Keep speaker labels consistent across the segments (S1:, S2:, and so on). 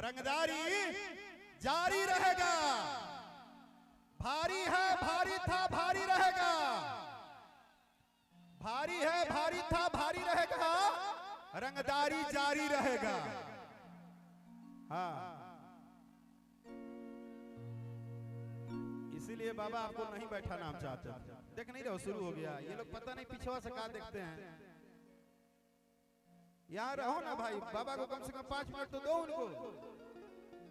S1: रंगदारी जारी रहेगा। भारी है भारी था भारी रहेगा, भारी है भारी था भारी रहेगा, रंगदारी जारी रहेगा। हाँ, इसीलिए बाबा आपको नहीं बैठाना हम चाहते। देख नहीं रहो शुरू हो गया, ये लोग पता नहीं पिछवा से क्या देखते हैं। यहाँ रहो ना भाई, बाबा को कम से कम 5 मिनट तो दो उनको।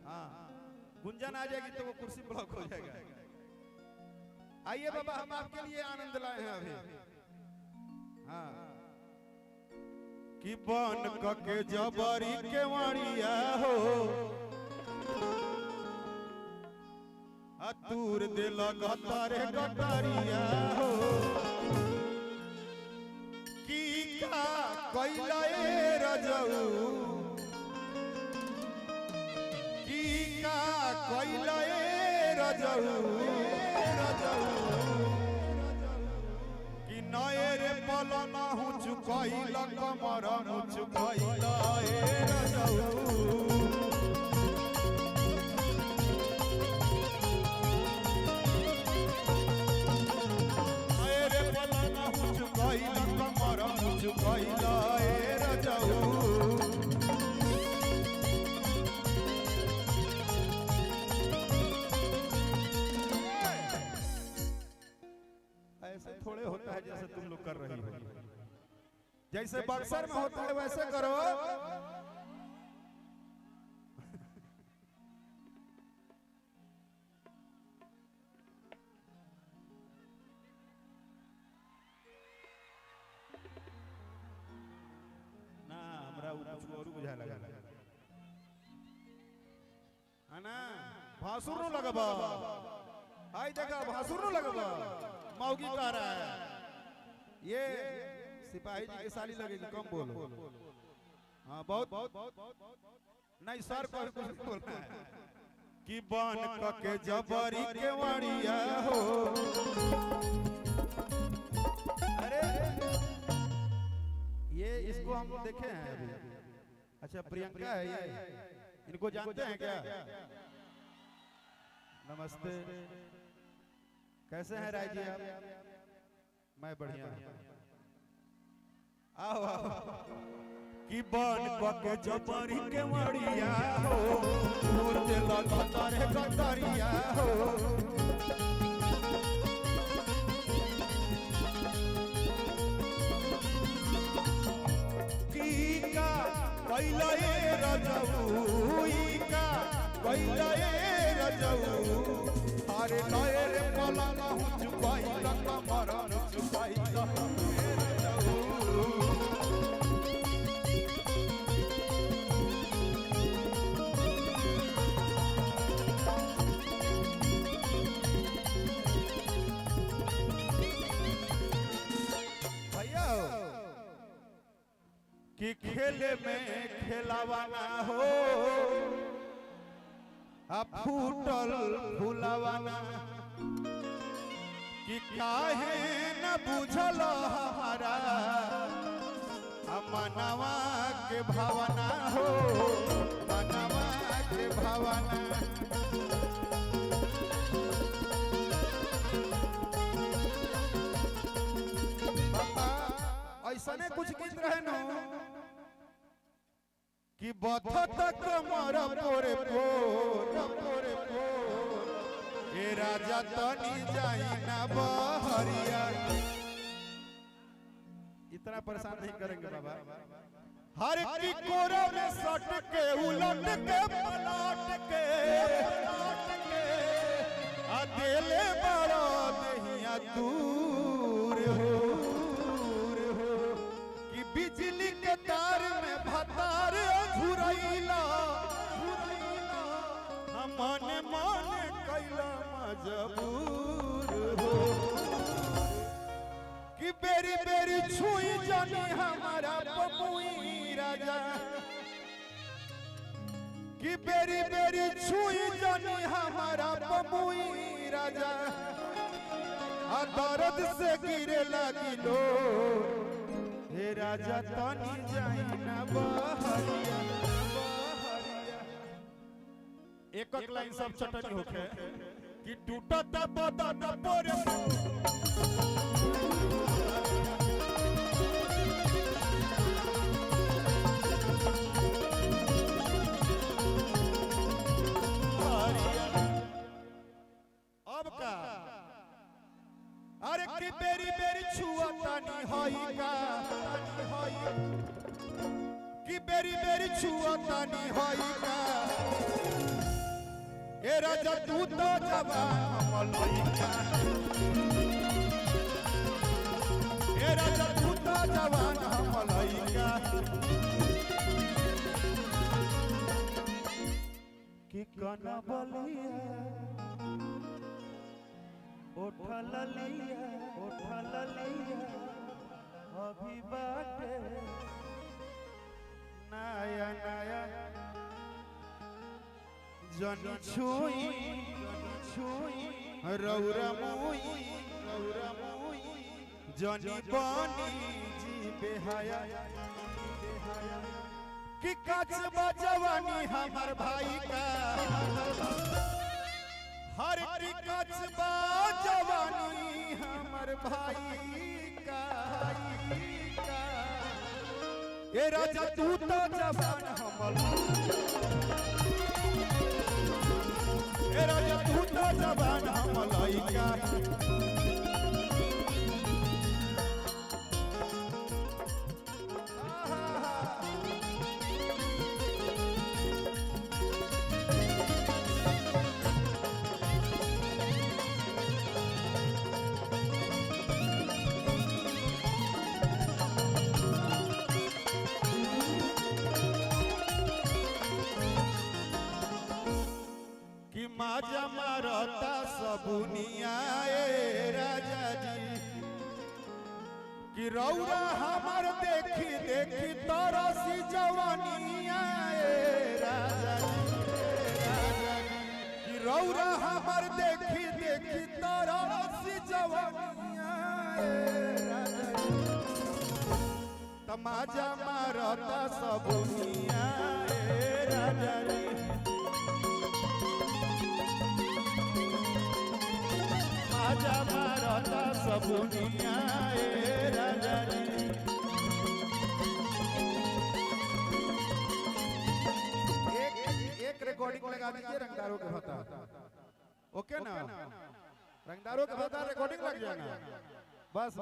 S1: हाँ, गुंजन आ जाएगी तो वो कुर्सी ब्लॉक हो जाएगा। आइए बाबा, हम आपके लिए आनंद लाए हैं अभी। हाँ, कि बन के जबरी के वाणिया हो, अतूर दिल गतारे गतारिया हो, की का कैला रजऊ, की का कैला रजऊ, कि नए रे पलना हूँ चुकैला कमर हूँ चुकैला रजऊ। ऐसे थोड़े होता है जैसे तुम लोग कर रही हो, जैसे बक्सर में होता है वैसे करो। ना हमरा कुछ और बुझा लगा है ना, भासुर नु लगबा। आई देखा भासुर नु लगबा, मौगी कह रहा है ये सिपाही जी की साली लगेगी, कम बोलो। हाँ, बहुत नहीं सर को कुछ बोलना है कि बन के जबरी के वाणिया हो। अरे ये इसको हम देखे हैं अभी। अच्छा, प्रियंका है ये, इनको जानते हैं क्या? नमस्ते, कैसे हैं राय जी आप? मैं बढ़िया हूं। आओ आओ, कि बन के जबरी के वाणिया हो, नूर दिल गतारे गतारिया हो, कैला रजऊ, का कैला रजऊ, अरे नए रे पलना हूँ चुकैला कमर हूँ चुकैला रजऊ। भैया कि खेले में खेलावाना हो, अब फूटल फुलावाना, कि काहे न बुझल हमारा मनवा के भावना हो, मनवा के भावना। ऐसा ने कुछ गीत रहे नो कि बथ तक मर पोरे पोरे ए राजा तनी जाई ना बहरिया। इतना परेशान नहीं करेंगे बाबा। हर की कोरे में सट के उलट के पलट के अकेले बड़ा दहिया दूर हो, कि बिजली के तार में भतार झुरैला, मन मन कैला मजबूर हो, कि बेरी बेरी छुई जानी हमारा पपुई राजा, कि बेरी बेरी छुई जानी हमारा पपुई राजा, दर्द से गिरे लगिलो हे राजा तनी जाई ना बहरिया। एक एक लाइन सब चटनी होके कि टूटत बदन पर अब का अरे कि बेरी बेरी छुआ तानी होई का कि बेरी बेरी छुआ तानी होई का ए राजा तू तो जवान हमलई का ए राजा तू तो जवान हमलई का कि कना बलिया उठल लिया अभी बाटे नया नया जनी छुई रौरा मुई जनी बनी जी बेहाया कि कचबा जवानी हमर भाई का हर की कचबा जवानी हमर भाई का ए राजा तू तो जवान हमल ए राजा तू तो जवान हमलई का माजा मारता सबुनिया ए राजा जी कि रौरा हमार देखी देखी तरसी जवानिया ए राजा जी कि रौरा हमार देखी देखी तरसी जवानिया ए राजा जी तमाजा मारता सबुनिया ए राजा जी आजा मारता सबुनिया ए राजा जी एक रिकॉर्डिंग लगा दीजिए रंगदारों के होता ओके ना रंगदारों के होता रिकॉर्डिंग लग जाएगा बस।